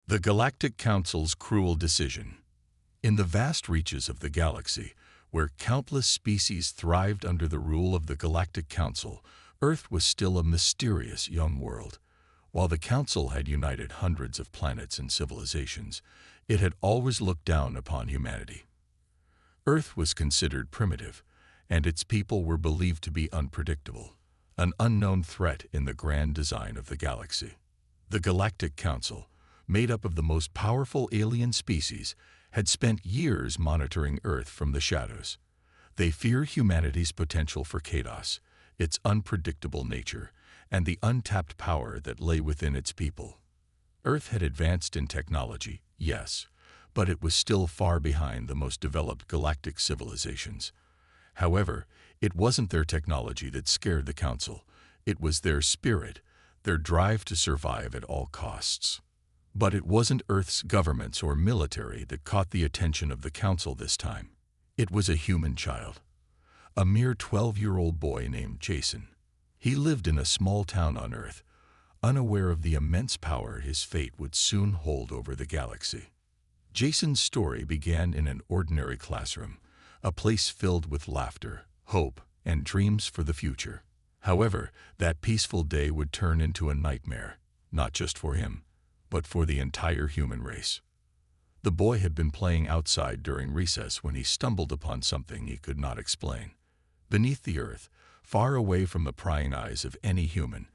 The Galactic Council's cruel decision. In the vast reaches of the galaxy, where countless species thrived under the rule of the Galactic Council, Earth was still a mysterious young world. While the Council had united hundreds of planets and civilizations, it had always looked down upon humanity. Earth was considered primitive, and its people were believed to be unpredictable, an unknown threat in the grand design of the galaxy. The Galactic Council, made up of the most powerful alien species, had spent years monitoring Earth from the shadows. They fear humanity's potential for chaos, its unpredictable nature, and the untapped power that lay within its people. Earth had advanced in technology, yes, but it was still far behind the most developed galactic civilizations. However, it wasn't their technology that scared the Council. It was their spirit, their drive to survive at all costs. But it wasn't Earth's governments or military that caught the attention of the Council this time. It was a human child, a mere 12-year-old boy named Jason. He lived in a small town on Earth, unaware of the immense power his fate would soon hold over the galaxy. Jason's story began in an ordinary classroom, a place filled with laughter, hope, and dreams for the future. However, that peaceful day would turn into a nightmare, not just for him, but for the entire human race. The boy had been playing outside during recess when he stumbled upon something he could not explain. Beneath the earth, far away from the prying eyes of any human,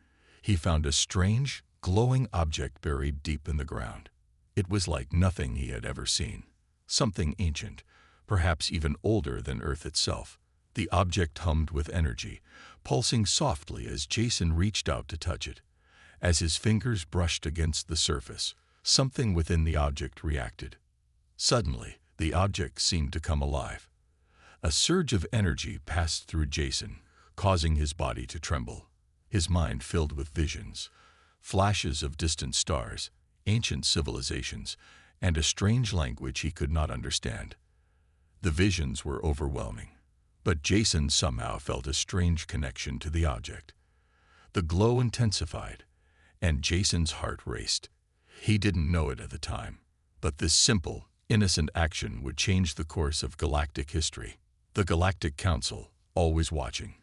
he found a strange, glowing object buried deep in the ground. It was like nothing he had ever seen. Something ancient, perhaps even older than Earth itself. The object hummed with energy, pulsing softly as Jason reached out to touch it. As his fingers brushed against the surface, something within the object reacted. Suddenly, the object seemed to come alive. A surge of energy passed through Jason, causing his body to tremble. His mind filled with visions, flashes of distant stars, ancient civilizations, and a strange language he could not understand. The visions were overwhelming, but Jason somehow felt a strange connection to the object. The glow intensified, and Jason's heart raced. He didn't know it at the time, but this simple, innocent action would change the course of galactic history. The Galactic Council, always watching,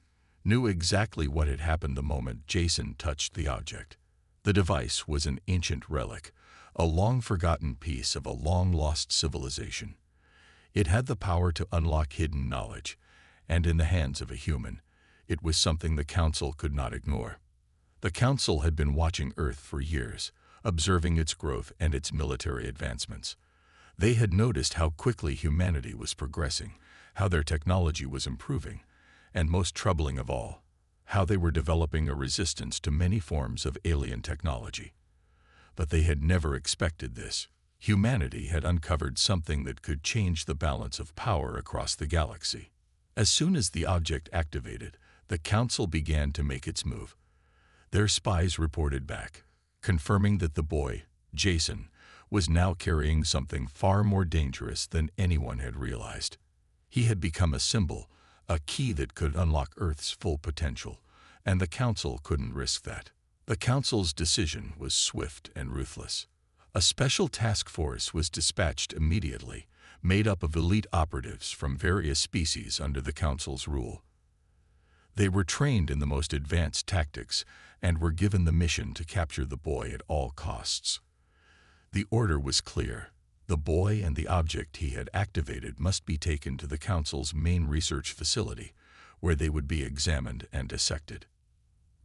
knew exactly what had happened the moment Jason touched the object. The device was an ancient relic, a long-forgotten piece of a long-lost civilization. It had the power to unlock hidden knowledge, and in the hands of a human, it was something the Council could not ignore. The Council had been watching Earth for years, observing its growth and its military advancements. They had noticed how quickly humanity was progressing, how their technology was improving, and most troubling of all, how they were developing a resistance to many forms of alien technology. But they had never expected this. Humanity had uncovered something that could change the balance of power across the galaxy. As soon as the object activated, the Council began to make its move. Their spies reported back, confirming that the boy, Jason, was now carrying something far more dangerous than anyone had realized. He had become a symbol, a key that could unlock Earth's full potential, and the Council couldn't risk that. The Council's decision was swift and ruthless. A special task force was dispatched immediately, made up of elite operatives from various species under the Council's rule. They were trained in the most advanced tactics and were given the mission to capture the boy at all costs. The order was clear. The boy and the object he had activated must be taken to the Council's main research facility, where they would be examined and dissected.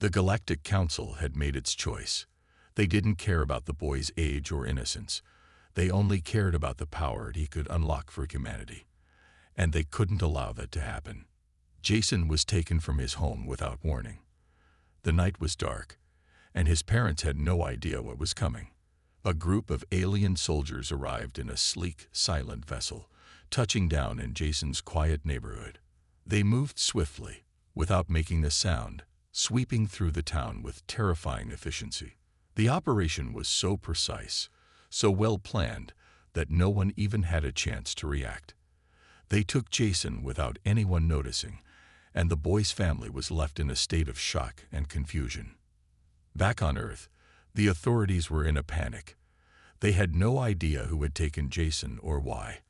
The Galactic Council had made its choice. They didn't care about the boy's age or innocence. They only cared about the power he could unlock for humanity. And they couldn't allow that to happen. Jason was taken from his home without warning. The night was dark, and his parents had no idea what was coming. A group of alien soldiers arrived in a sleek, silent vessel, touching down in Jason's quiet neighborhood. They moved swiftly, without making a sound, sweeping through the town with terrifying efficiency. The operation was so precise, so well planned, that no one even had a chance to react. They took Jason without anyone noticing, and the boy's family was left in a state of shock and confusion. Back on Earth, the authorities were in a panic. They had no idea who had taken Jason or why,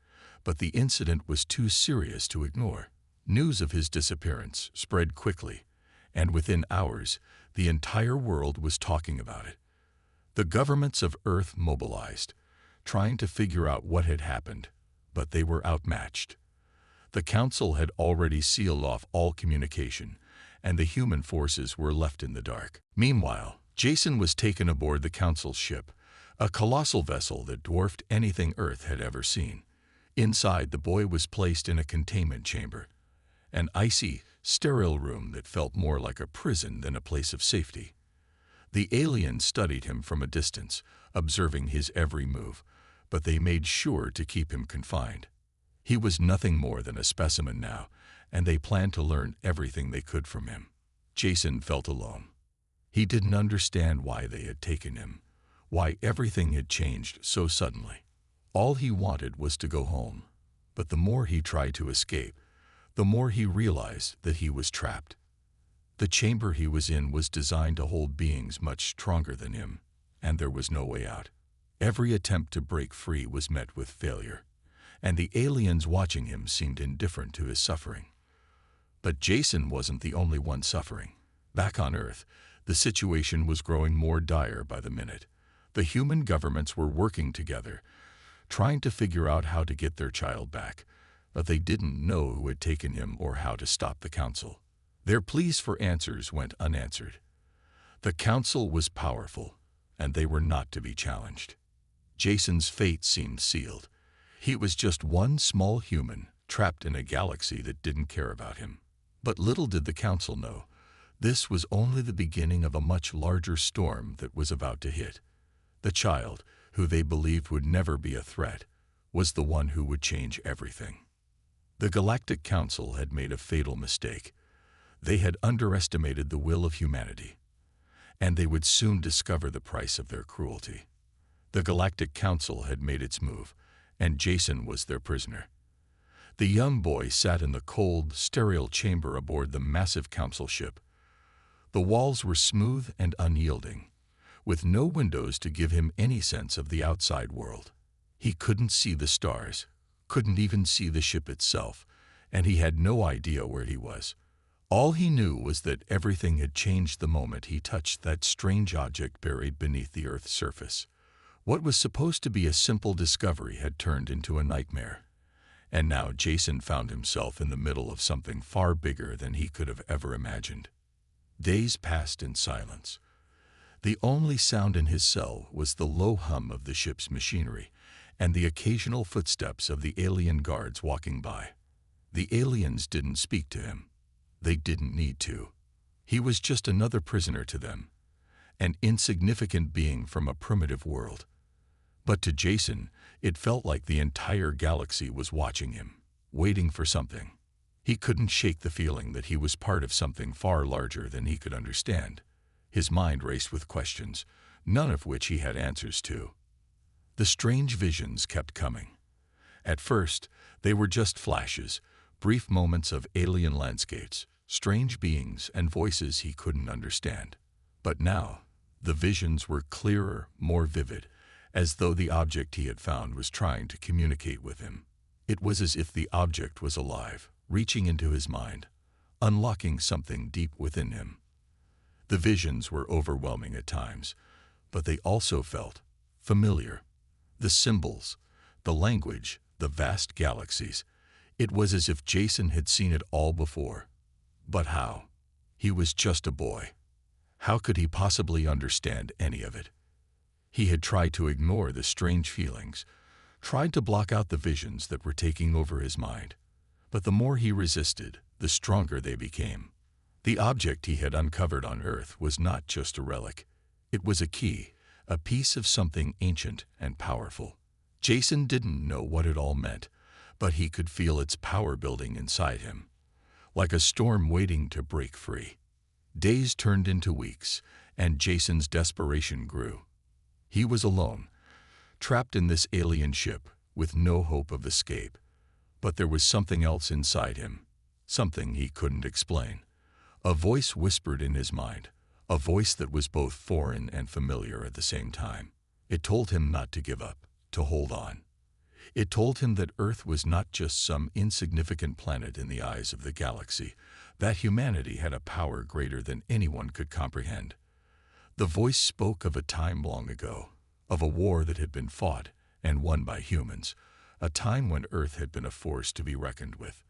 but the incident was too serious to ignore. News of his disappearance spread quickly, and within hours, the entire world was talking about it. The governments of Earth mobilized, trying to figure out what had happened, but they were outmatched. The Council had already sealed off all communication, and the human forces were left in the dark. Meanwhile, Jason was taken aboard the Council's ship, a colossal vessel that dwarfed anything Earth had ever seen. Inside, the boy was placed in a containment chamber, an icy, sterile room that felt more like a prison than a place of safety. The aliens studied him from a distance, observing his every move, but they made sure to keep him confined. He was nothing more than a specimen now, and they planned to learn everything they could from him. Jason felt alone. He didn't understand why they had taken him, why everything had changed so suddenly. All he wanted was to go home, but the more he tried to escape, the more he realized that he was trapped. The chamber he was in was designed to hold beings much stronger than him, and there was no way out. Every attempt to break free was met with failure, and the aliens watching him seemed indifferent to his suffering. But Jason wasn't the only one suffering. Back on Earth, the situation was growing more dire by the minute. The human governments were working together, trying to figure out how to get their child back, but they didn't know who had taken him or how to stop the Council. Their pleas for answers went unanswered. The Council was powerful, and they were not to be challenged. Jason's fate seemed sealed. He was just one small human trapped in a galaxy that didn't care about him. But little did the Council know, this was only the beginning of a much larger storm that was about to hit. The child, who they believed would never be a threat, was the one who would change everything. The Galactic Council had made a fatal mistake. They had underestimated the will of humanity, and they would soon discover the price of their cruelty. The Galactic Council had made its move, and Jason was their prisoner. The young boy sat in the cold, sterile chamber aboard the massive council ship. The walls were smooth and unyielding, with no windows to give him any sense of the outside world. He couldn't see the stars, couldn't even see the ship itself, and he had no idea where he was. All he knew was that everything had changed the moment he touched that strange object buried beneath the Earth's surface. What was supposed to be a simple discovery had turned into a nightmare. And now Jason found himself in the middle of something far bigger than he could have ever imagined. Days passed in silence. The only sound in his cell was the low hum of the ship's machinery and the occasional footsteps of the alien guards walking by. The aliens didn't speak to him. They didn't need to. He was just another prisoner to them, an insignificant being from a primitive world. But to Jason, it felt like the entire galaxy was watching him, waiting for something. He couldn't shake the feeling that he was part of something far larger than he could understand. His mind raced with questions, none of which he had answers to. The strange visions kept coming. At first, they were just flashes, brief moments of alien landscapes, strange beings, and voices he couldn't understand. But now, the visions were clearer, more vivid, as though the object he had found was trying to communicate with him. It was as if the object was alive, reaching into his mind, unlocking something deep within him. The visions were overwhelming at times, but they also felt familiar. The symbols, the language, the vast galaxies. It was as if Jason had seen it all before. But how? He was just a boy. How could he possibly understand any of it? He had tried to ignore the strange feelings, tried to block out the visions that were taking over his mind. But the more he resisted, the stronger they became. The object he had uncovered on Earth was not just a relic. It was a key, a piece of something ancient and powerful. Jason didn't know what it all meant, but he could feel its power building inside him, like a storm waiting to break free. Days turned into weeks, and Jason's desperation grew. He was alone, trapped in this alien ship, with no hope of escape. But there was something else inside him, something he couldn't explain. A voice whispered in his mind, a voice that was both foreign and familiar at the same time. It told him not to give up, to hold on. It told him that Earth was not just some insignificant planet in the eyes of the galaxy, that humanity had a power greater than anyone could comprehend. The voice spoke of a time long ago, of a war that had been fought and won by humans, a time when Earth had been a force to be reckoned with.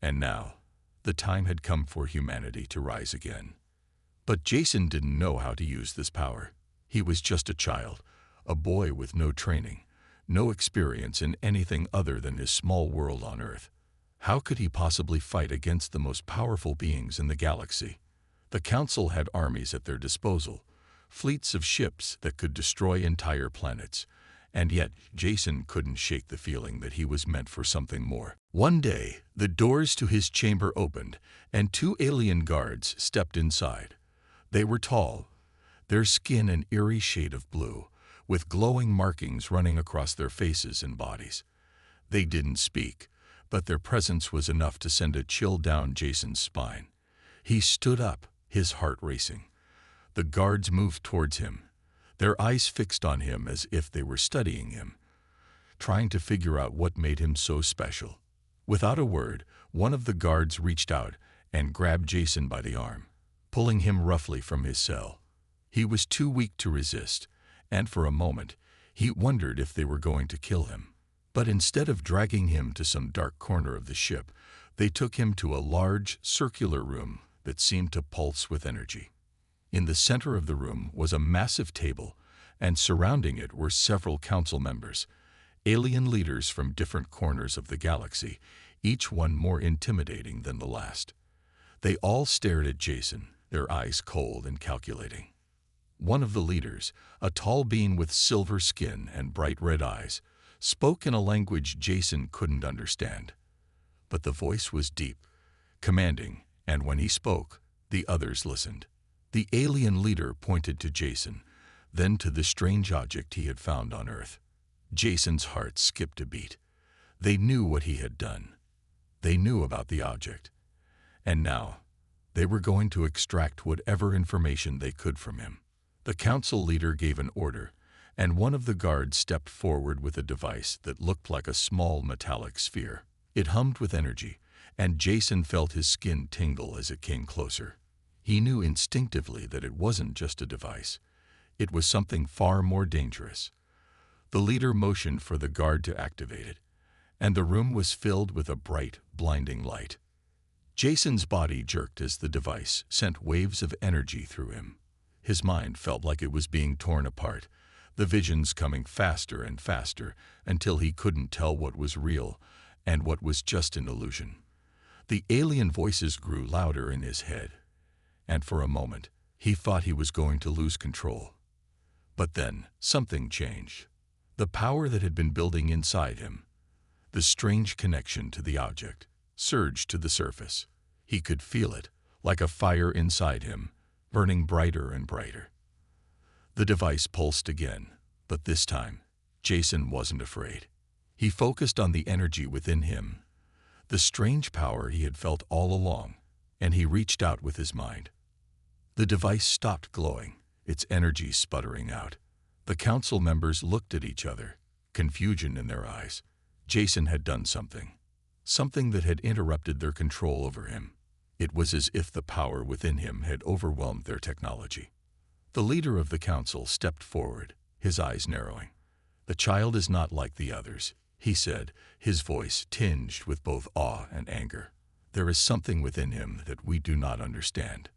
And now, the time had come for humanity to rise again. But Jason didn't know how to use this power. He was just a child, a boy with no training, no experience in anything other than his small world on Earth. How could he possibly fight against the most powerful beings in the galaxy? The Council had armies at their disposal, fleets of ships that could destroy entire planets, and yet Jason couldn't shake the feeling that he was meant for something more. One day, the doors to his chamber opened, and two alien guards stepped inside. They were tall, their skin an eerie shade of blue, with glowing markings running across their faces and bodies. They didn't speak, but their presence was enough to send a chill down Jason's spine. He stood up, his heart racing. The guards moved towards him, their eyes fixed on him as if they were studying him, trying to figure out what made him so special. Without a word, one of the guards reached out and grabbed Jason by the arm, pulling him roughly from his cell. He was too weak to resist, and for a moment, he wondered if they were going to kill him. But instead of dragging him to some dark corner of the ship, they took him to a large, circular room that seemed to pulse with energy. In the center of the room was a massive table, and surrounding it were several council members, alien leaders from different corners of the galaxy, each one more intimidating than the last. They all stared at Jason, their eyes cold and calculating. One of the leaders, a tall being with silver skin and bright red eyes, spoke in a language Jason couldn't understand. But the voice was deep, commanding, and when he spoke, the others listened. The alien leader pointed to Jason, then to the strange object he had found on Earth. Jason's heart skipped a beat. They knew what he had done. They knew about the object. And now, they were going to extract whatever information they could from him. The council leader gave an order, and one of the guards stepped forward with a device that looked like a small metallic sphere. It hummed with energy, and Jason felt his skin tingle as it came closer. He knew instinctively that it wasn't just a device. It was something far more dangerous. The leader motioned for the guard to activate it, and the room was filled with a bright, blinding light. Jason's body jerked as the device sent waves of energy through him. His mind felt like it was being torn apart, the visions coming faster and faster until he couldn't tell what was real and what was just an illusion. The alien voices grew louder in his head, and for a moment, he thought he was going to lose control. But then, something changed. The power that had been building inside him, the strange connection to the object, surged to the surface. He could feel it, like a fire inside him, burning brighter and brighter. The device pulsed again, but this time, Jason wasn't afraid. He focused on the energy within him, the strange power he had felt all along, and he reached out with his mind. The device stopped glowing, its energy sputtering out. The council members looked at each other, confusion in their eyes. Jason had done something that had interrupted their control over him. It was as if the power within him had overwhelmed their technology. The leader of the council stepped forward, his eyes narrowing. "The child is not like the others," he said, his voice tinged with both awe and anger. "There is something within him that we do not understand."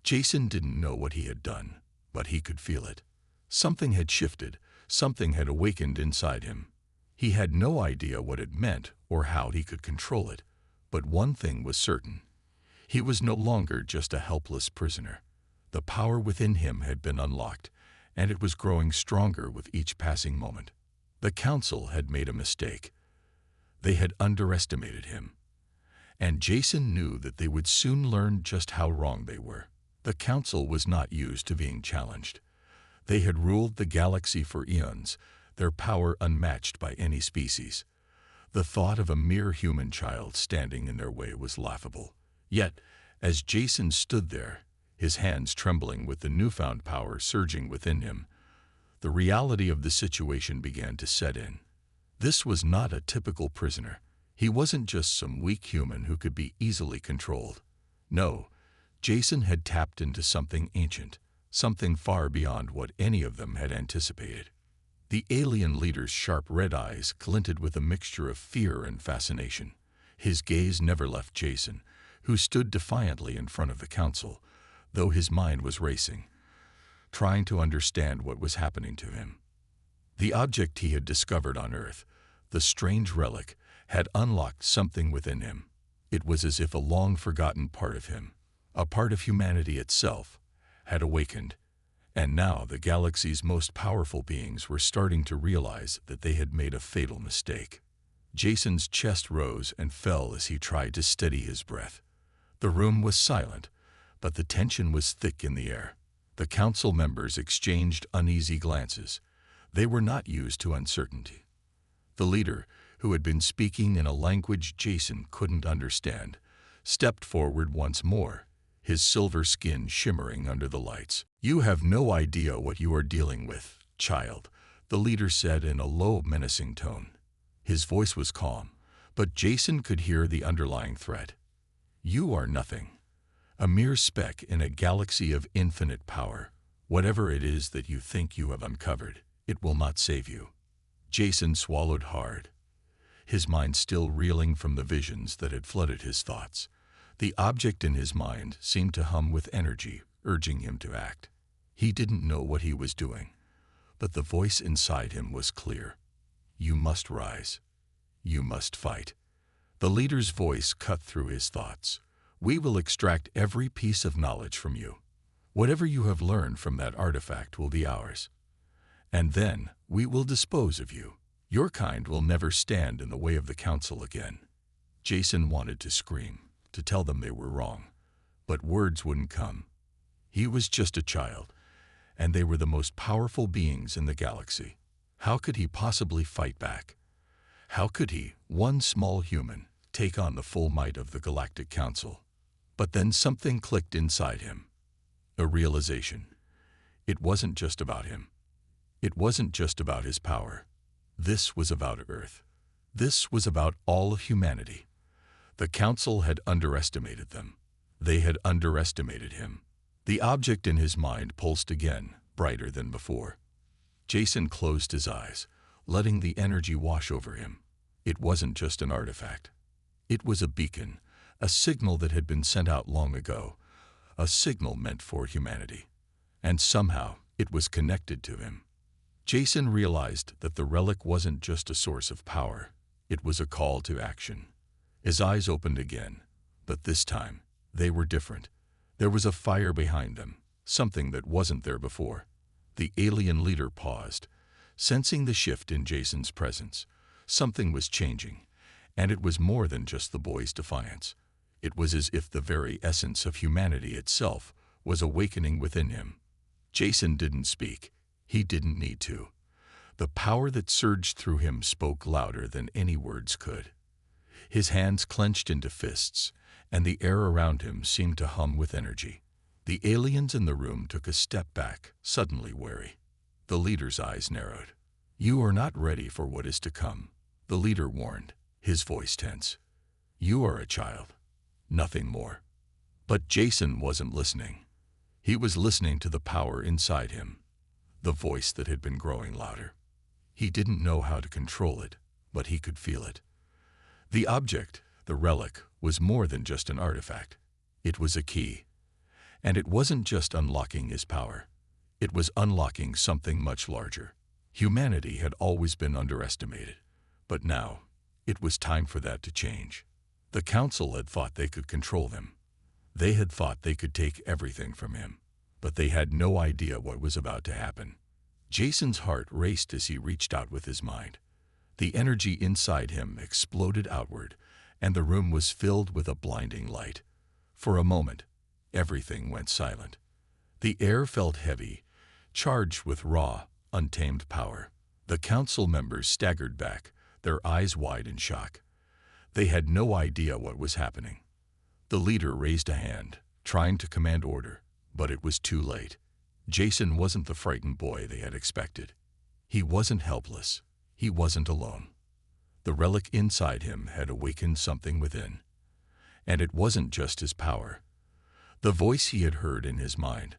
Jason didn't know what he had done, but he could feel it. Something had shifted, something had awakened inside him. He had no idea what it meant or how he could control it, but one thing was certain. He was no longer just a helpless prisoner. The power within him had been unlocked, and it was growing stronger with each passing moment. The council had made a mistake. They had underestimated him. And Jason knew that they would soon learn just how wrong they were. The council was not used to being challenged. They had ruled the galaxy for eons, their power unmatched by any species. The thought of a mere human child standing in their way was laughable. Yet, as Jason stood there, his hands trembling with the newfound power surging within him, The reality of the situation began to set in. This was not a typical prisoner. He wasn't just some weak human who could be easily controlled. No, Jason had tapped into something ancient, something far beyond what any of them had anticipated. The alien leader's sharp red eyes glinted with a mixture of fear and fascination. His gaze never left Jason, who stood defiantly in front of the council, though his mind was racing, trying to understand what was happening to him. The object he had discovered on Earth, the strange relic, had unlocked something within him. It was as if a long-forgotten part of him, a part of humanity itself, had awakened. And now the galaxy's most powerful beings were starting to realize that they had made a fatal mistake. Jason's chest rose and fell as he tried to steady his breath. The room was silent, but the tension was thick in the air. The council members exchanged uneasy glances. They were not used to uncertainty. The leader, who had been speaking in a language Jason couldn't understand, stepped forward once more, his silver skin shimmering under the lights. "You have no idea what you are dealing with, child," the leader said in a low, menacing tone. His voice was calm, but Jason could hear the underlying threat. "You are nothing. A mere speck in a galaxy of infinite power. Whatever it is that you think you have uncovered, it will not save you." Jason swallowed hard, his mind still reeling from the visions that had flooded his thoughts. The object in his mind seemed to hum with energy, urging him to act. He didn't know what he was doing, but the voice inside him was clear. "You must rise. You must fight." The leader's voice cut through his thoughts. "We will extract every piece of knowledge from you. Whatever you have learned from that artifact will be ours. And then we will dispose of you. Your kind will never stand in the way of the council again." Jason wanted to scream, to tell them they were wrong, but words wouldn't come. He was just a child, and they were the most powerful beings in the galaxy. How could he possibly fight back? How could he, one small human, take on the full might of the Galactic Council? But then something clicked inside him. A realization. It wasn't just about him. It wasn't just about his power. This was about Earth. This was about all of humanity. The Council had underestimated them. They had underestimated him. The object in his mind pulsed again, brighter than before. Jason closed his eyes, letting the energy wash over him. It wasn't just an artifact. It was a beacon, a signal that had been sent out long ago, a signal meant for humanity. And somehow it was connected to him. Jason realized that the relic wasn't just a source of power. It was a call to action. His eyes opened again, but this time they were different. There was a fire behind them, something that wasn't there before. The alien leader paused, sensing the shift in Jason's presence. Something was changing, and it was more than just the boy's defiance. It was as if the very essence of humanity itself was awakening within him. Jason didn't speak. He didn't need to. The power that surged through him spoke louder than any words could. His hands clenched into fists, and the air around him seemed to hum with energy. The aliens in the room took a step back, suddenly wary. The leader's eyes narrowed. "You are not ready for what is to come," the leader warned, his voice tense. "You are a child, nothing more." But Jason wasn't listening. He was listening to the power inside him, the voice that had been growing louder. He didn't know how to control it, but he could feel it. The object, the relic, was more than just an artifact. It was a key. And it wasn't just unlocking his power. It was unlocking something much larger. Humanity had always been underestimated, but now it was time for that to change. The Council had thought they could control him. They had thought they could take everything from him, but they had no idea what was about to happen. Jason's heart raced as he reached out with his mind. The energy inside him exploded outward, and the room was filled with a blinding light. For a moment, everything went silent. The air felt heavy, charged with raw, untamed power. The council members staggered back, their eyes wide in shock. They had no idea what was happening. The leader raised a hand, trying to command order, but it was too late. Jason wasn't the frightened boy they had expected. He wasn't helpless. He wasn't alone. The relic inside him had awakened something within. And it wasn't just his power. The voice he had heard in his mind,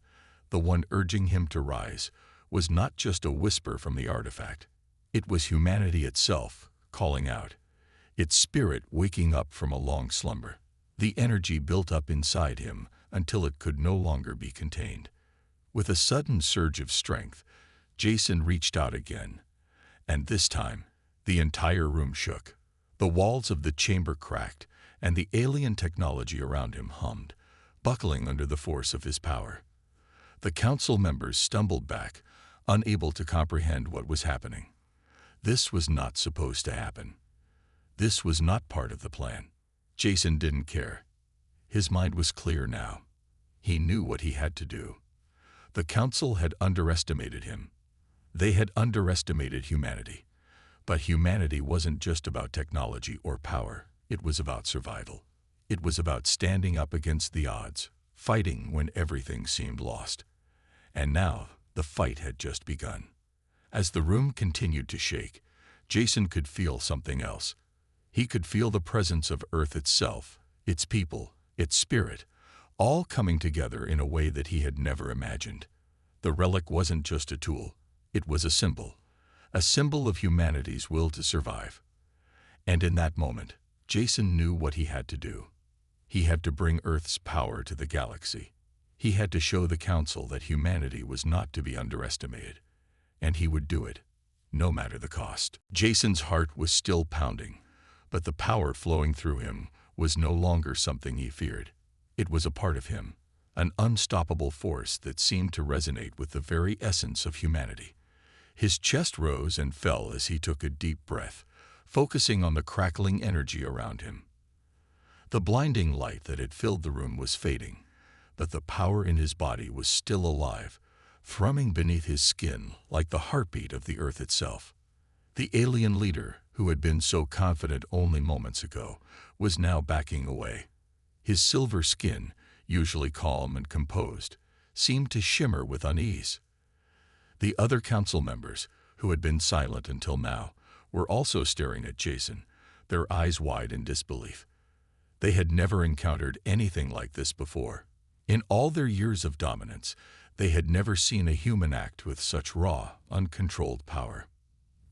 the one urging him to rise, was not just a whisper from the artifact. It was humanity itself, calling out, its spirit waking up from a long slumber. The energy built up inside him until it could no longer be contained. With a sudden surge of strength, Jason reached out again, and this time, the entire room shook. The walls of the chamber cracked, and the alien technology around him hummed, buckling under the force of his power. The council members stumbled back, unable to comprehend what was happening. This was not supposed to happen. This was not part of the plan. Jason didn't care. His mind was clear now. He knew what he had to do. The council had underestimated him. They had underestimated humanity. But humanity wasn't just about technology or power. It was about survival. It was about standing up against the odds, fighting when everything seemed lost. And now, the fight had just begun. As the room continued to shake, Jason could feel something else. He could feel the presence of Earth itself, its people, its spirit, all coming together in a way that he had never imagined. The relic wasn't just a tool. It was a symbol of humanity's will to survive. And in that moment, Jason knew what he had to do. He had to bring Earth's power to the galaxy. He had to show the Council that humanity was not to be underestimated. And he would do it, no matter the cost. Jason's heart was still pounding, but the power flowing through him was no longer something he feared. It was a part of him, an unstoppable force that seemed to resonate with the very essence of humanity. His chest rose and fell as he took a deep breath, focusing on the crackling energy around him. The blinding light that had filled the room was fading, but the power in his body was still alive, thrumming beneath his skin like the heartbeat of the Earth itself. The alien leader, who had been so confident only moments ago, was now backing away. His silver skin, usually calm and composed, seemed to shimmer with unease. The other council members, who had been silent until now, were also staring at Jason, their eyes wide in disbelief. They had never encountered anything like this before. In all their years of dominance, they had never seen a human act with such raw, uncontrolled power.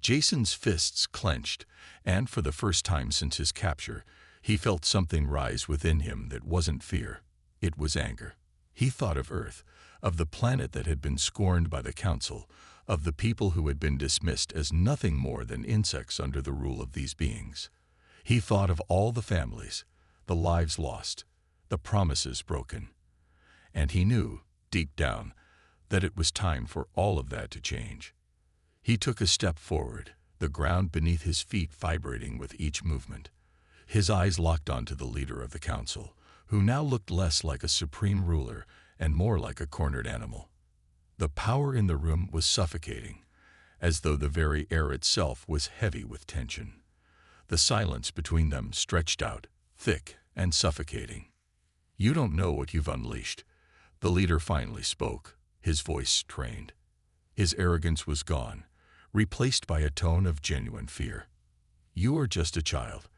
Jason's fists clenched, and for the first time since his capture, he felt something rise within him that wasn't fear. It was anger. He thought of Earth, of the planet that had been scorned by the Council, of the people who had been dismissed as nothing more than insects under the rule of these beings. He thought of all the families, the lives lost, the promises broken. And he knew, deep down, that it was time for all of that to change. He took a step forward, the ground beneath his feet vibrating with each movement. His eyes locked onto the leader of the Council, who now looked less like a supreme ruler and more like a cornered animal. The power in the room was suffocating, as though the very air itself was heavy with tension. The silence between them stretched out, thick and suffocating. "You don't know what you've unleashed." The leader finally spoke, his voice strained. His arrogance was gone, replaced by a tone of genuine fear. "You are just a child.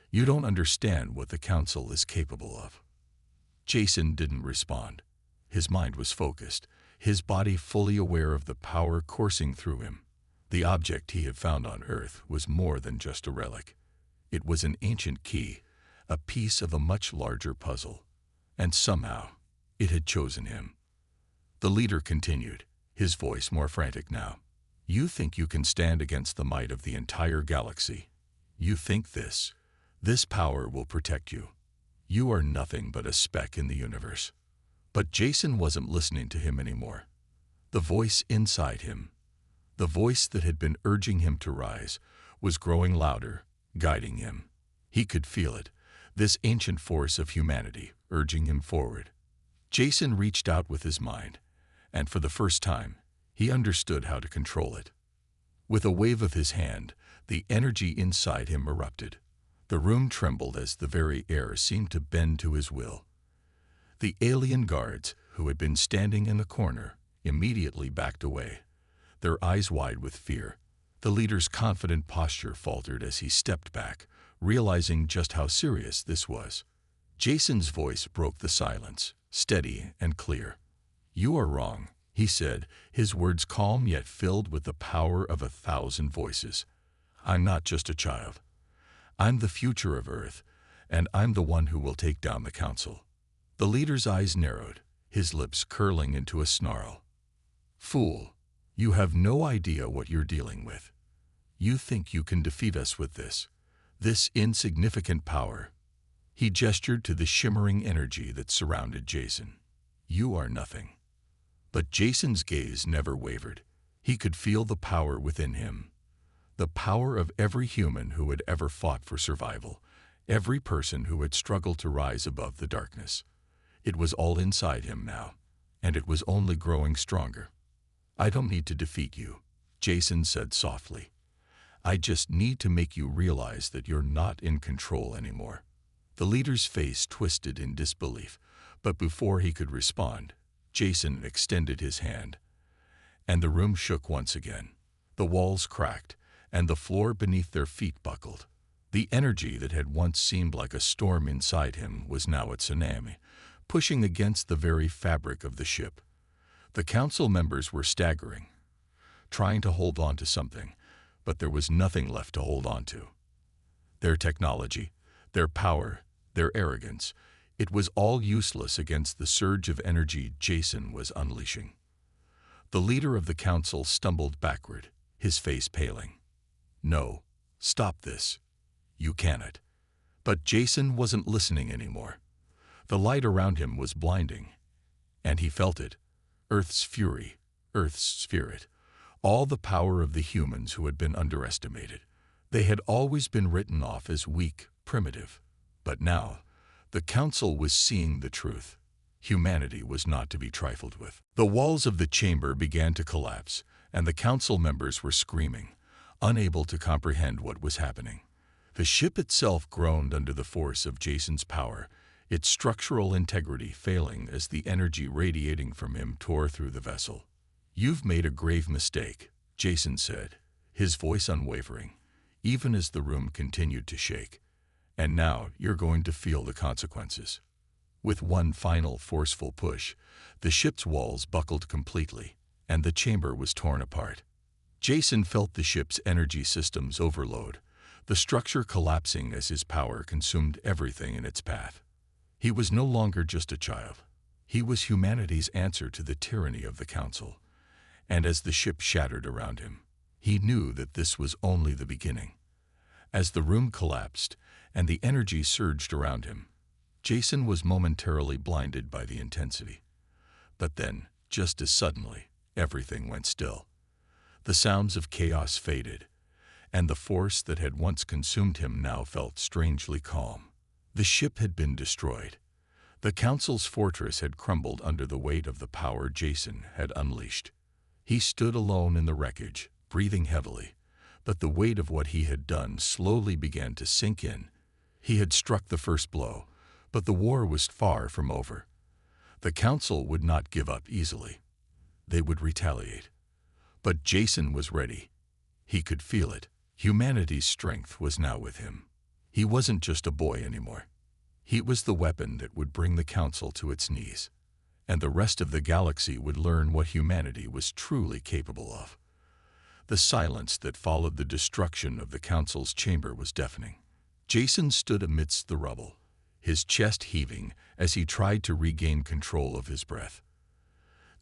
You don't understand what the Council is capable of." Jason didn't respond. His mind was focused, his body fully aware of the power coursing through him. The object he had found on Earth was more than just a relic. It was an ancient key, a piece of a much larger puzzle. And somehow, it had chosen him. The leader continued, his voice more frantic now. "You think you can stand against the might of the entire galaxy. You think this power will protect you. You are nothing but a speck in the universe." But Jason wasn't listening to him anymore. The voice inside him, the voice that had been urging him to rise, was growing louder, guiding him. He could feel it, this ancient force of humanity urging him forward. Jason reached out with his mind, and for the first time, he understood how to control it. With a wave of his hand, the energy inside him erupted. The room trembled as the very air seemed to bend to his will. The alien guards, who had been standing in the corner, immediately backed away. their eyes wide with fear. The leader's confident posture faltered as he stepped back, realizing just how serious this was. Jason's voice broke the silence, steady and clear. "You are wrong," he said, his words calm yet filled with the power of 1,000 voices. "I'm not just a child. I'm the future of Earth, and I'm the one who will take down the council." The leader's eyes narrowed, his lips curling into a snarl. "Fool, you have no idea what you're dealing with. You think you can defeat us with this insignificant power." He gestured to the shimmering energy that surrounded Jason. "You are nothing." But Jason's gaze never wavered. He could feel the power within him. The power of every human who had ever fought for survival, every person who had struggled to rise above the darkness. It was all inside him now, and it was only growing stronger. "I don't need to defeat you," Jason said softly. "I just need to make you realize that you're not in control anymore." The leader's face twisted in disbelief, but before he could respond, Jason extended his hand. And the room shook once again. The walls cracked, and the floor beneath their feet buckled. The energy that had once seemed like a storm inside him was now a tsunami, pushing against the very fabric of the ship. The council members were staggering, trying to hold on to something, but there was nothing left to hold on to. Their technology, their power, their arrogance, it was all useless against the surge of energy Jason was unleashing. The leader of the council stumbled backward, his face paling. "No, stop this. You cannot." But Jason wasn't listening anymore. The light around him was blinding, and he felt it. Earth's fury, Earth's spirit, all the power of the humans who had been underestimated. They had always been written off as weak, primitive. But now, the council was seeing the truth. Humanity was not to be trifled with. The walls of the chamber began to collapse, and the council members were screaming, unable to comprehend what was happening. The ship itself groaned under the force of Jason's power, its structural integrity failing as the energy radiating from him tore through the vessel. "You've made a grave mistake," Jason said, his voice unwavering, even as the room continued to shake. "And now you're going to feel the consequences." With one final forceful push, the ship's walls buckled completely, and the chamber was torn apart. Jason felt the ship's energy systems overload, the structure collapsing as his power consumed everything in its path. He was no longer just a child. He was humanity's answer to the tyranny of the council. And as the ship shattered around him, he knew that this was only the beginning. As the room collapsed and the energy surged around him, Jason was momentarily blinded by the intensity. But then, just as suddenly, everything went still. The sounds of chaos faded, and the force that had once consumed him now felt strangely calm. The ship had been destroyed. The council's fortress had crumbled under the weight of the power Jason had unleashed. He stood alone in the wreckage, breathing heavily, but the weight of what he had done slowly began to sink in. He had struck the first blow, but the war was far from over. The council would not give up easily. They would retaliate. But Jason was ready. He could feel it. Humanity's strength was now with him. He wasn't just a boy anymore. He was the weapon that would bring the council to its knees, and the rest of the galaxy would learn what humanity was truly capable of. The silence that followed the destruction of the council's chamber was deafening. Jason stood amidst the rubble, his chest heaving as he tried to regain control of his breath.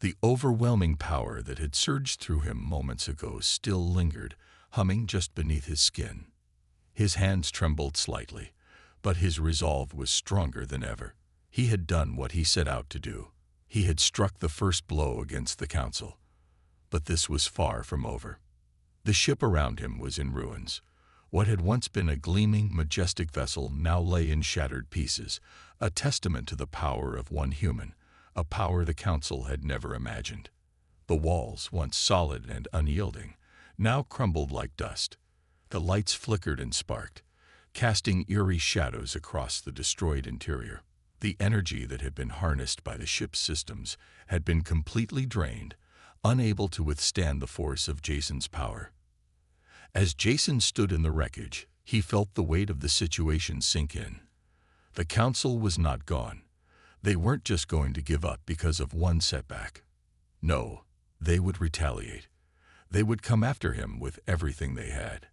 The overwhelming power that had surged through him moments ago still lingered, humming just beneath his skin. His hands trembled slightly, but his resolve was stronger than ever. He had done what he set out to do. He had struck the first blow against the council. But this was far from over. The ship around him was in ruins. What had once been a gleaming, majestic vessel now lay in shattered pieces, a testament to the power of one human, a power the council had never imagined. The walls, once solid and unyielding, now crumbled like dust. The lights flickered and sparked, casting eerie shadows across the destroyed interior. The energy that had been harnessed by the ship's systems had been completely drained, unable to withstand the force of Jason's power. As Jason stood in the wreckage, he felt the weight of the situation sink in. The council was not gone. They weren't just going to give up because of one setback. No, they would retaliate. They would come after him with everything they had.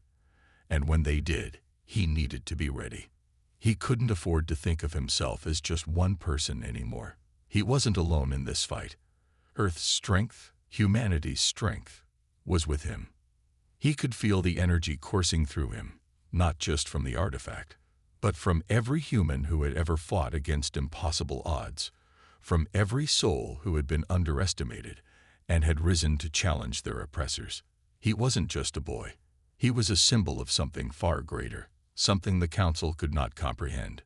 And when they did, he needed to be ready. He couldn't afford to think of himself as just one person anymore. He wasn't alone in this fight. Earth's strength, humanity's strength, was with him. He could feel the energy coursing through him, not just from the artifact, but from every human who had ever fought against impossible odds, from every soul who had been underestimated and had risen to challenge their oppressors. He wasn't just a boy. He was a symbol of something far greater, something the council could not comprehend.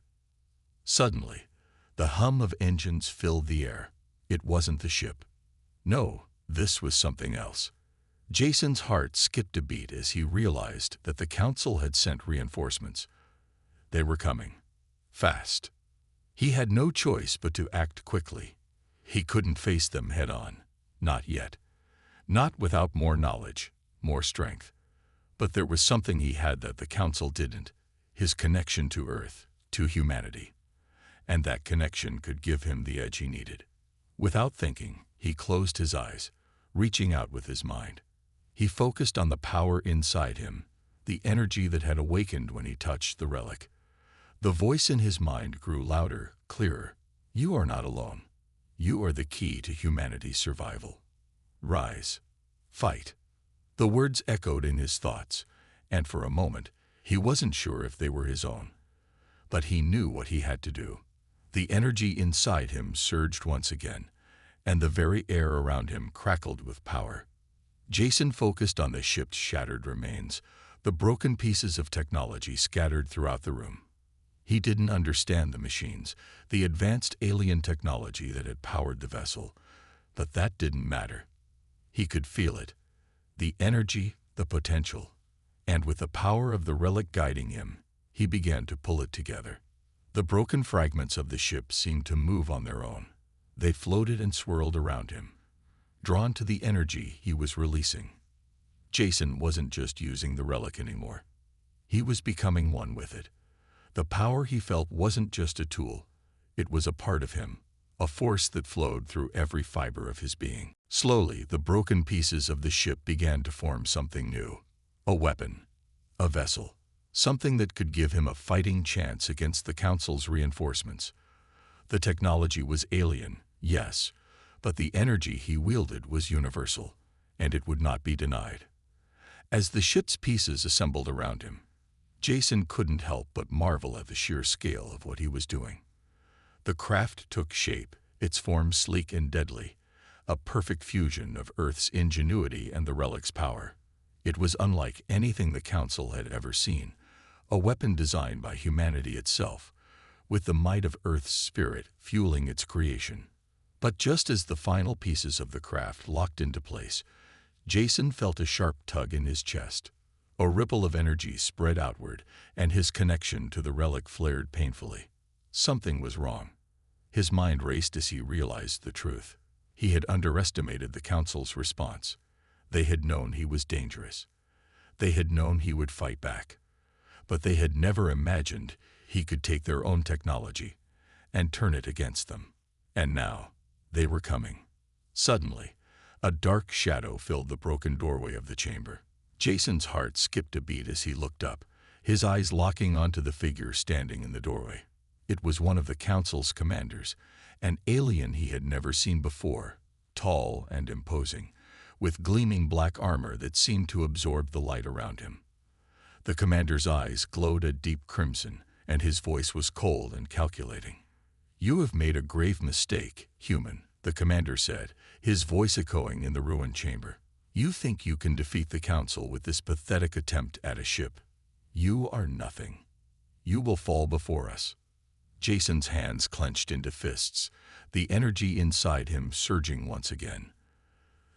Suddenly, the hum of engines filled the air. It wasn't the ship. No, this was something else. Jason's heart skipped a beat as he realized that the council had sent reinforcements. They were coming. Fast. He had no choice but to act quickly. He couldn't face them head-on. Not yet. Not without more knowledge, more strength. But there was something he had that the council didn't. His connection to Earth, to humanity. And that connection could give him the edge he needed. Without thinking, he closed his eyes, reaching out with his mind. He focused on the power inside him, the energy that had awakened when he touched the relic. The voice in his mind grew louder, clearer. You are not alone. You are the key to humanity's survival. Rise. Fight. The words echoed in his thoughts, and for a moment, he wasn't sure if they were his own. But he knew what he had to do. The energy inside him surged once again, and the very air around him crackled with power. Jason focused on the ship's shattered remains, the broken pieces of technology scattered throughout the room. He didn't understand the machines, the advanced alien technology that had powered the vessel, but that didn't matter. He could feel it, the energy, the potential, and with the power of the relic guiding him, he began to pull it together. The broken fragments of the ship seemed to move on their own. They floated and swirled around him, drawn to the energy he was releasing. Jason wasn't just using the relic anymore. He was becoming one with it. The power he felt wasn't just a tool. It was a part of him, a force that flowed through every fiber of his being. Slowly, the broken pieces of the ship began to form something new. A weapon, a vessel, something that could give him a fighting chance against the council's reinforcements. The technology was alien, yes, but the energy he wielded was universal, and it would not be denied. As the ship's pieces assembled around him, Jason couldn't help but marvel at the sheer scale of what he was doing. The craft took shape, its form sleek and deadly, a perfect fusion of Earth's ingenuity and the relic's power. It was unlike anything the Council had ever seen, a weapon designed by humanity itself, with the might of Earth's spirit fueling its creation. But just as the final pieces of the craft locked into place, Jason felt a sharp tug in his chest. A ripple of energy spread outward, and his connection to the relic flared painfully. Something was wrong. His mind raced as he realized the truth. He had underestimated the Council's response. They had known he was dangerous. They had known he would fight back. But they had never imagined he could take their own technology and turn it against them. And now, they were coming. Suddenly, a dark shadow filled the broken doorway of the chamber. Jason's heart skipped a beat as he looked up, his eyes locking onto the figure standing in the doorway. It was one of the Council's commanders, an alien he had never seen before, tall and imposing, with gleaming black armor that seemed to absorb the light around him. The commander's eyes glowed a deep crimson, and his voice was cold and calculating. "You have made a grave mistake, human," the commander said, his voice echoing in the ruined chamber. "You think you can defeat the Council with this pathetic attempt at a ship. You are nothing. You will fall before us." Jason's hands clenched into fists, the energy inside him surging once again.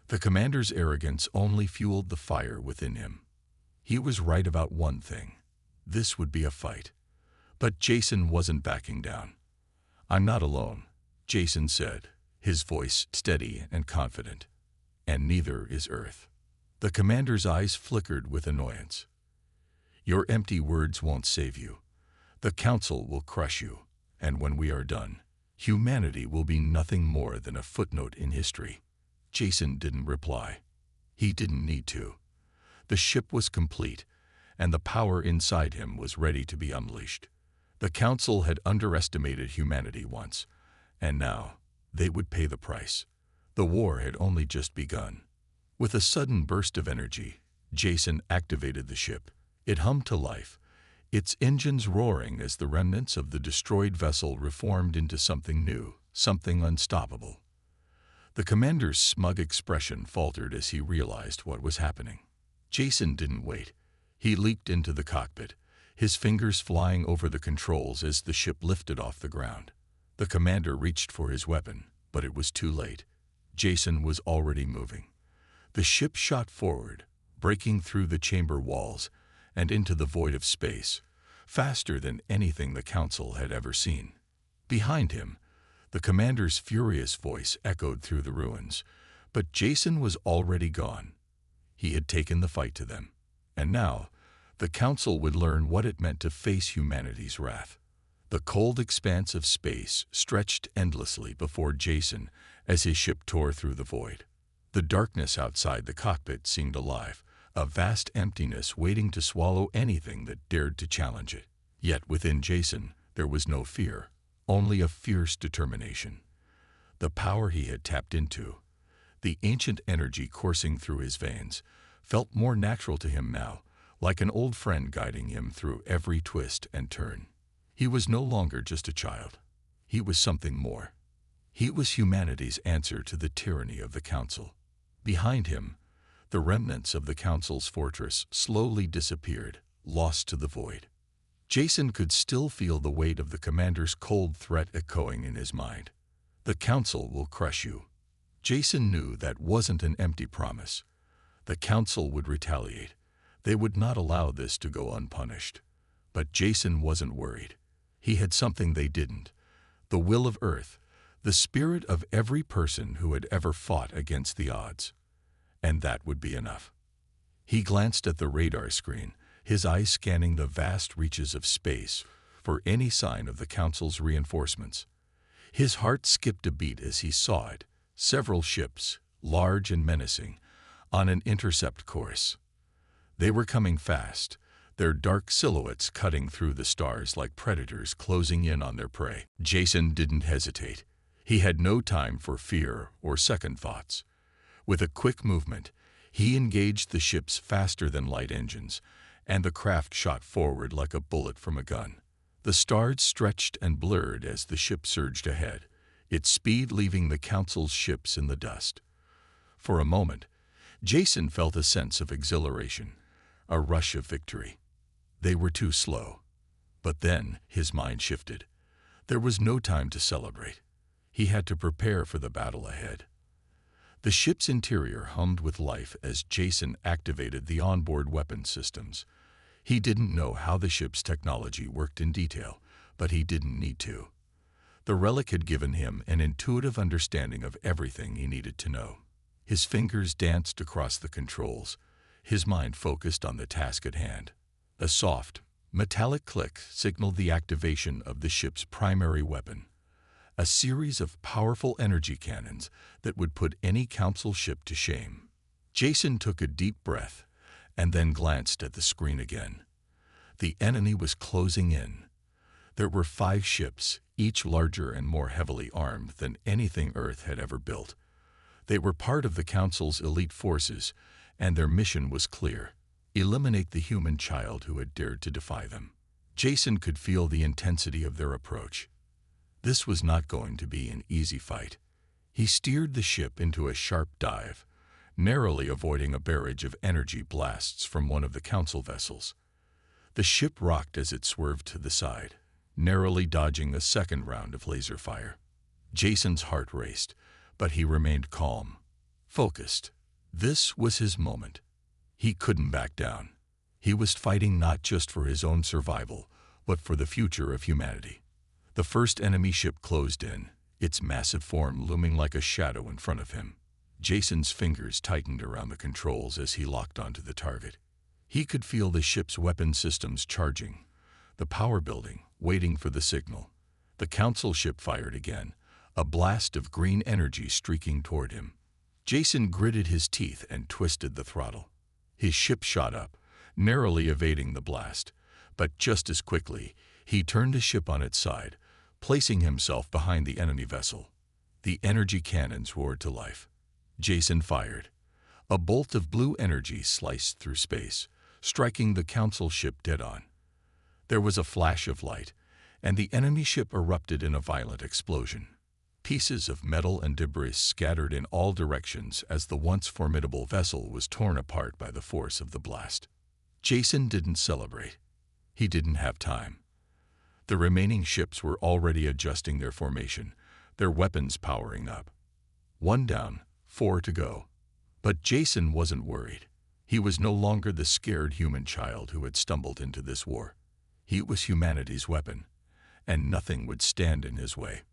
The commander's arrogance only fueled the fire within him. He was right about one thing. This would be a fight. But Jason wasn't backing down. "I'm not alone," Jason said, his voice steady and confident. and neither is Earth. The commander's eyes flickered with annoyance. Your empty words won't save you. The Council will crush you, and when we are done, humanity will be nothing more than a footnote in history. Jason didn't reply. He didn't need to. The ship was complete, and the power inside him was ready to be unleashed. The Council had underestimated humanity once, and now they would pay the price. The war had only just begun. With a sudden burst of energy, Jason activated the ship. It hummed to life, its engines roaring as the remnants of the destroyed vessel reformed into something new, something unstoppable. The commander's smug expression faltered as he realized what was happening. Jason didn't wait. He leaped into the cockpit, his fingers flying over the controls as the ship lifted off the ground. The commander reached for his weapon, but it was too late. Jason was already moving. The ship shot forward, breaking through the chamber walls and into the void of space, faster than anything the Council had ever seen. Behind him, the commander's furious voice echoed through the ruins, but Jason was already gone. He had taken the fight to them, and now the Council would learn what it meant to face humanity's wrath. The cold expanse of space stretched endlessly before Jason as his ship tore through the void. The darkness outside the cockpit seemed alive, a vast emptiness waiting to swallow anything that dared to challenge it. Yet within Jason, there was no fear, only a fierce determination. The power he had tapped into, the ancient energy coursing through his veins, felt more natural to him now, like an old friend guiding him through every twist and turn. He was no longer just a child. He was something more. He was humanity's answer to the tyranny of the Council. Behind him, the remnants of the Council's fortress slowly disappeared, lost to the void. Jason could still feel the weight of the commander's cold threat echoing in his mind. The Council will crush you. Jason knew that wasn't an empty promise. The Council would retaliate. They would not allow this to go unpunished. But Jason wasn't worried. He had something they didn't: the will of Earth, the spirit of every person who had ever fought against the odds. And that would be enough. He glanced at the radar screen, his eyes scanning the vast reaches of space for any sign of the Council's reinforcements. His heart skipped a beat as he saw it, several ships, large and menacing, on an intercept course. They were coming fast, their dark silhouettes cutting through the stars like predators closing in on their prey. Jason didn't hesitate. He had no time for fear or second thoughts. With a quick movement, he engaged the ship's faster-than-light engines, and the craft shot forward like a bullet from a gun. The stars stretched and blurred as the ship surged ahead, its speed leaving the Council's ships in the dust. For a moment, Jason felt a sense of exhilaration, a rush of victory. They were too slow. But then his mind shifted. There was no time to celebrate. He had to prepare for the battle ahead. The ship's interior hummed with life as Jason activated the onboard weapon systems. He didn't know how the ship's technology worked in detail, but he didn't need to. The relic had given him an intuitive understanding of everything he needed to know. His fingers danced across the controls, his mind focused on the task at hand. A soft, metallic click signaled the activation of the ship's primary weapon, a series of powerful energy cannons that would put any Council ship to shame. Jason took a deep breath and then glanced at the screen again. The enemy was closing in. There were 5 ships, each larger and more heavily armed than anything Earth had ever built. They were part of the Council's elite forces, and their mission was clear: eliminate the human child who had dared to defy them. Jason could feel the intensity of their approach. This was not going to be an easy fight. He steered the ship into a sharp dive, narrowly avoiding a barrage of energy blasts from one of the Council vessels. The ship rocked as it swerved to the side, narrowly dodging a second round of laser fire. Jason's heart raced, but he remained calm, focused. This was his moment. He couldn't back down. He was fighting not just for his own survival, but for the future of humanity. The first enemy ship closed in, its massive form looming like a shadow in front of him. Jason's fingers tightened around the controls as he locked onto the target. He could feel the ship's weapon systems charging, the power building, waiting for the signal. The Council ship fired again, a blast of green energy streaking toward him. Jason gritted his teeth and twisted the throttle. His ship shot up, narrowly evading the blast, but just as quickly, he turned the ship on its side, placing himself behind the enemy vessel. The energy cannons roared to life. Jason fired. A bolt of blue energy sliced through space, striking the Council ship dead on. There was a flash of light, and the enemy ship erupted in a violent explosion. Pieces of metal and debris scattered in all directions as the once formidable vessel was torn apart by the force of the blast. Jason didn't celebrate. He didn't have time. The remaining ships were already adjusting their formation, their weapons powering up. 1 down, 4 to go. But Jason wasn't worried. He was no longer the scared human child who had stumbled into this war. He was humanity's weapon, and nothing would stand in his way.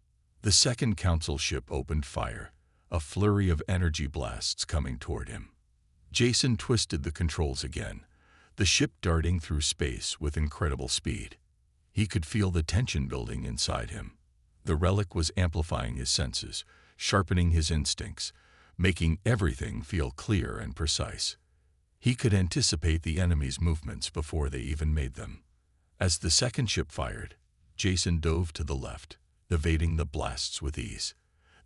The second Council ship opened fire, a flurry of energy blasts coming toward him. Jason twisted the controls again, the ship darting through space with incredible speed. He could feel the tension building inside him. The relic was amplifying his senses, sharpening his instincts, making everything feel clear and precise. He could anticipate the enemy's movements before they even made them. As the second ship fired, Jason dove to the left, evading the blasts with ease.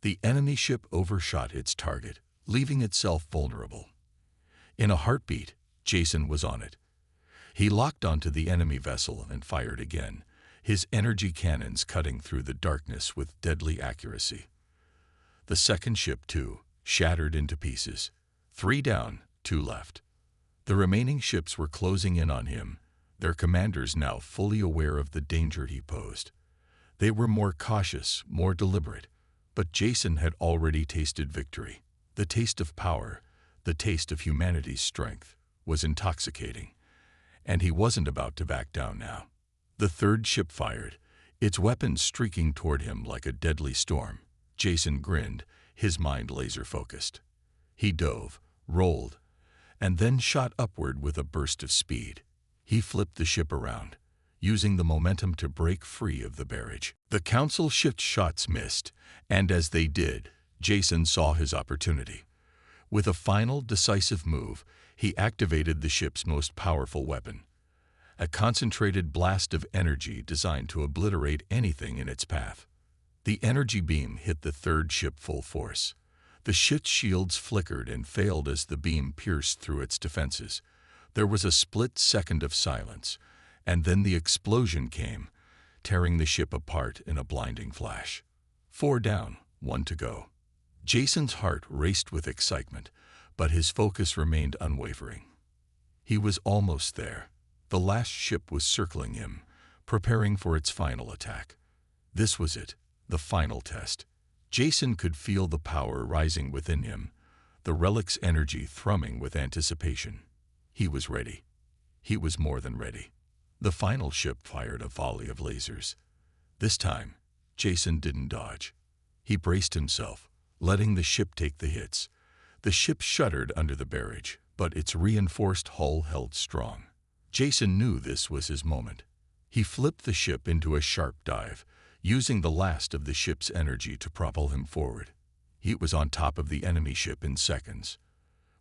The enemy ship overshot its target, leaving itself vulnerable. In a heartbeat, Jason was on it. He locked onto the enemy vessel and fired again, his energy cannons cutting through the darkness with deadly accuracy. The second ship, too, shattered into pieces. 3 down, 2 left. The remaining ships were closing in on him, their commanders now fully aware of the danger he posed. They were more cautious, more deliberate, but Jason had already tasted victory. The taste of power, the taste of humanity's strength, was intoxicating, and he wasn't about to back down now. The third ship fired, its weapons streaking toward him like a deadly storm. Jason grinned, his mind laser-focused. He dove, rolled, and then shot upward with a burst of speed. He flipped the ship around, using the momentum to break free of the barrage. The Council ship's shots missed, and as they did, Jason saw his opportunity. With a final, decisive move, he activated the ship's most powerful weapon, a concentrated blast of energy designed to obliterate anything in its path. The energy beam hit the third ship full force. The ship's shields flickered and failed as the beam pierced through its defenses. There was a split second of silence, and then the explosion came, tearing the ship apart in a blinding flash. 4 down, 1 to go. Jason's heart raced with excitement, but his focus remained unwavering. He was almost there. The last ship was circling him, preparing for its final attack. This was it, the final test. Jason could feel the power rising within him, the relic's energy thrumming with anticipation. He was ready. He was more than ready. The final ship fired a volley of lasers. This time, Jason didn't dodge. He braced himself, letting the ship take the hits. The ship shuddered under the barrage, but its reinforced hull held strong. Jason knew this was his moment. He flipped the ship into a sharp dive, using the last of the ship's energy to propel him forward. He was on top of the enemy ship in seconds.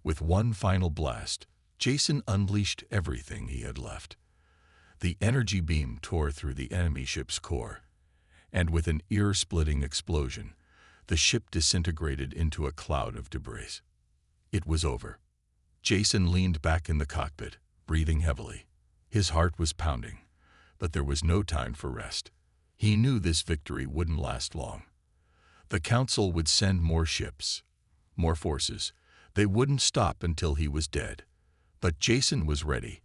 With one final blast, Jason unleashed everything he had left. The energy beam tore through the enemy ship's core, and with an ear-splitting explosion, the ship disintegrated into a cloud of debris. It was over. Jason leaned back in the cockpit, breathing heavily. His heart was pounding, but there was no time for rest. He knew this victory wouldn't last long. The Council would send more ships, more forces. They wouldn't stop until he was dead. But Jason was ready.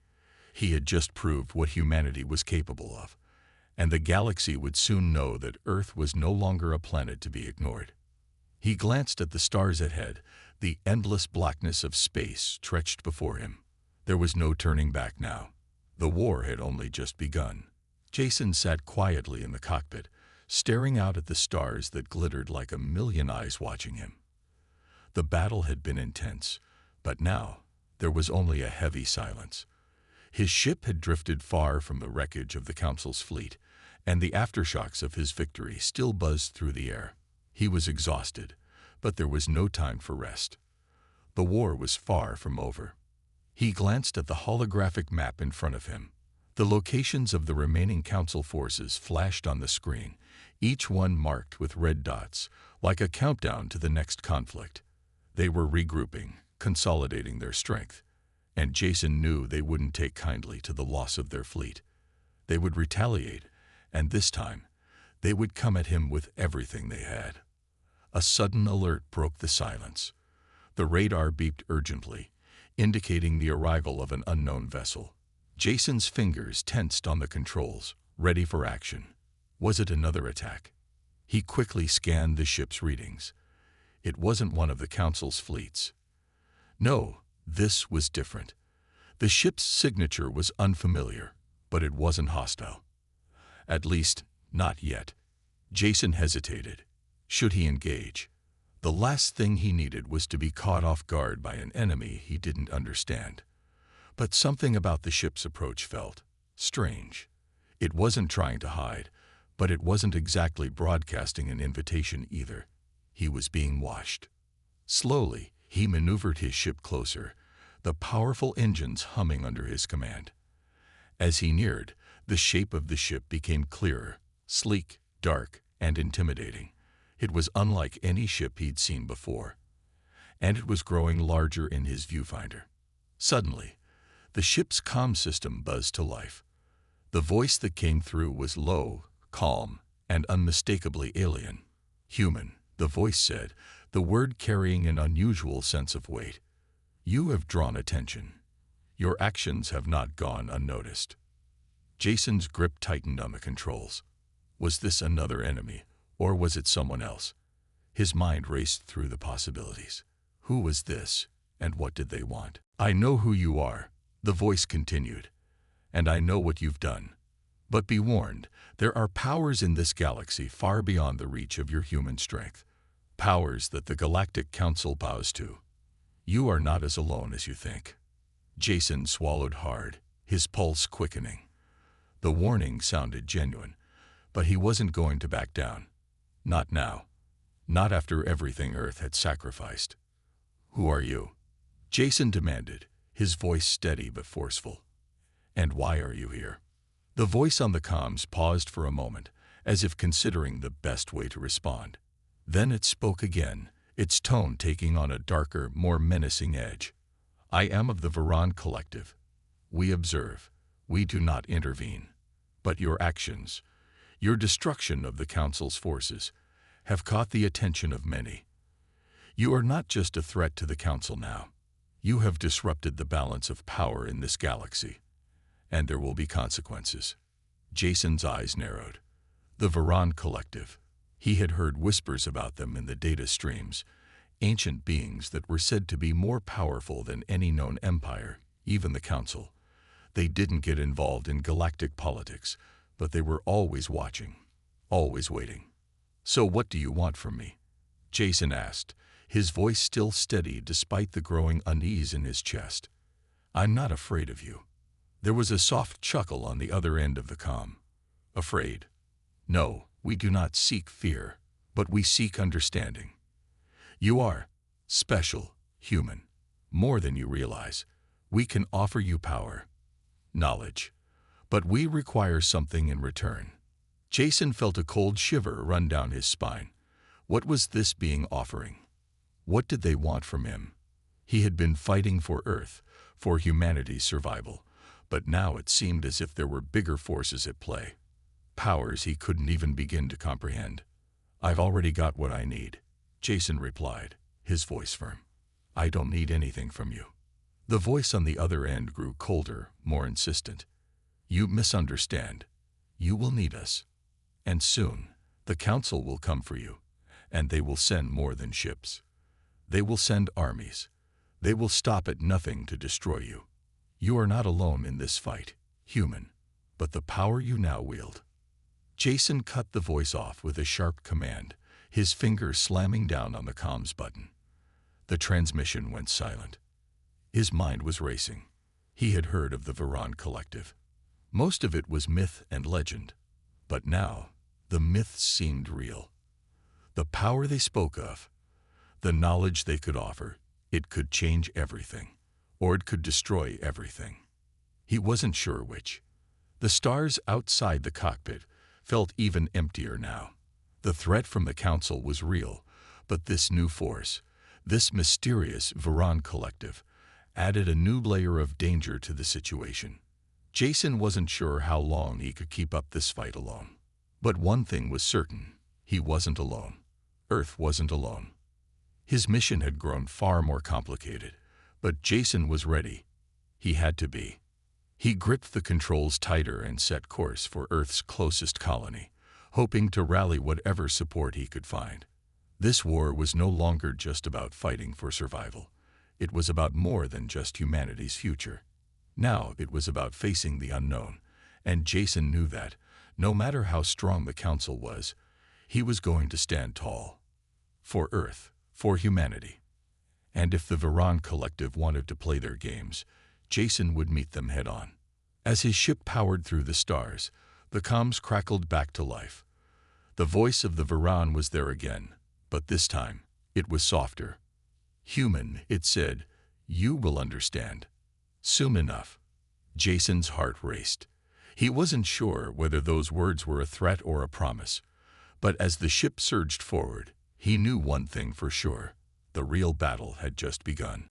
He had just proved what humanity was capable of, and the galaxy would soon know that Earth was no longer a planet to be ignored. He glanced at the stars ahead. The endless blackness of space stretched before him. There was no turning back now. The war had only just begun. Jason sat quietly in the cockpit, staring out at the stars that glittered like a million eyes watching him. The battle had been intense, but now there was only a heavy silence. His ship had drifted far from the wreckage of the Council's fleet, and the aftershocks of his victory still buzzed through the air. He was exhausted, but there was no time for rest. The war was far from over. He glanced at the holographic map in front of him. The locations of the remaining Council forces flashed on the screen, each one marked with red dots, like a countdown to the next conflict. They were regrouping, consolidating their strength, and Jason knew they wouldn't take kindly to the loss of their fleet. They would retaliate, and this time, they would come at him with everything they had. A sudden alert broke the silence. The radar beeped urgently, indicating the arrival of an unknown vessel. Jason's fingers tensed on the controls, ready for action. Was it another attack? He quickly scanned the ship's readings. It wasn't one of the Council's fleets. No, this was different. The ship's signature was unfamiliar, but it wasn't hostile. At least, not yet. Jason hesitated. Should he engage? The last thing he needed was to be caught off guard by an enemy he didn't understand. But something about the ship's approach felt strange. It wasn't trying to hide, but it wasn't exactly broadcasting an invitation either. He was being watched. Slowly, he maneuvered his ship closer, the powerful engines humming under his command. As he neared, the shape of the ship became clearer, sleek, dark, and intimidating. It was unlike any ship he'd seen before, and it was growing larger in his viewfinder. Suddenly, the ship's comm system buzzed to life. The voice that came through was low, calm, and unmistakably alien. Human, the voice said, the word carrying an unusual sense of weight. You have drawn attention. Your actions have not gone unnoticed. Jason's grip tightened on the controls. Was this another enemy, or was it someone else? His mind raced through the possibilities. Who was this, and what did they want? I know who you are, the voice continued, and I know what you've done. But be warned, there are powers in this galaxy far beyond the reach of your human strength. Powers that the Galactic Council bows to. You are not as alone as you think. Jason swallowed hard, his pulse quickening. The warning sounded genuine, but he wasn't going to back down. Not now. Not after everything Earth had sacrificed. Who are you? Jason demanded, his voice steady but forceful. And why are you here? The voice on the comms paused for a moment, as if considering the best way to respond. Then it spoke again, its tone taking on a darker, more menacing edge. I am of the Varan Collective. We observe. We do not intervene. But your actions, your destruction of the Council's forces, have caught the attention of many. You are not just a threat to the Council now. You have disrupted the balance of power in this galaxy, and there will be consequences. Jason's eyes narrowed. The Varan Collective. He had heard whispers about them in the data streams, ancient beings that were said to be more powerful than any known empire, even the Council. They didn't get involved in galactic politics, but they were always watching, always waiting. So what do you want from me? Jason asked, his voice still steady despite the growing unease in his chest. I'm not afraid of you. There was a soft chuckle on the other end of the comm. Afraid? No, we do not seek fear, but we seek understanding. You are special, human, more than you realize. We can offer you power, knowledge, but we require something in return. Jason felt a cold shiver run down his spine. What was this being offering? What did they want from him? He had been fighting for Earth, for humanity's survival, but now it seemed as if there were bigger forces at play. Powers he couldn't even begin to comprehend. I've already got what I need, Jason replied, his voice firm. I don't need anything from you. The voice on the other end grew colder, more insistent. You misunderstand. You will need us. And soon, the Council will come for you, and they will send more than ships. They will send armies. They will stop at nothing to destroy you. You are not alone in this fight, human, but the power you now wield. Jason cut the voice off with a sharp command, his finger slamming down on the comms button. The transmission went silent. His mind was racing. He had heard of the Varan Collective. Most of it was myth and legend. But now, the myths seemed real. The power they spoke of, the knowledge they could offer, it could change everything, or it could destroy everything. He wasn't sure which. The stars outside the cockpit felt even emptier now. The threat from the Council was real, but this new force, this mysterious Varan Collective, added a new layer of danger to the situation. Jason wasn't sure how long he could keep up this fight alone. But one thing was certain, he wasn't alone. Earth wasn't alone. His mission had grown far more complicated, but Jason was ready. He had to be. He gripped the controls tighter and set course for Earth's closest colony, hoping to rally whatever support he could find. This war was no longer just about fighting for survival. It was about more than just humanity's future. Now it was about facing the unknown, and Jason knew that, no matter how strong the Council was, he was going to stand tall. For Earth, for humanity. And if the Varan Collective wanted to play their games, Jason would meet them head-on. As his ship powered through the stars, the comms crackled back to life. The voice of the Varan was there again, but this time, it was softer. "Human," it said, "you will understand. Soon enough." Jason's heart raced. He wasn't sure whether those words were a threat or a promise, but as the ship surged forward, he knew one thing for sure: the real battle had just begun.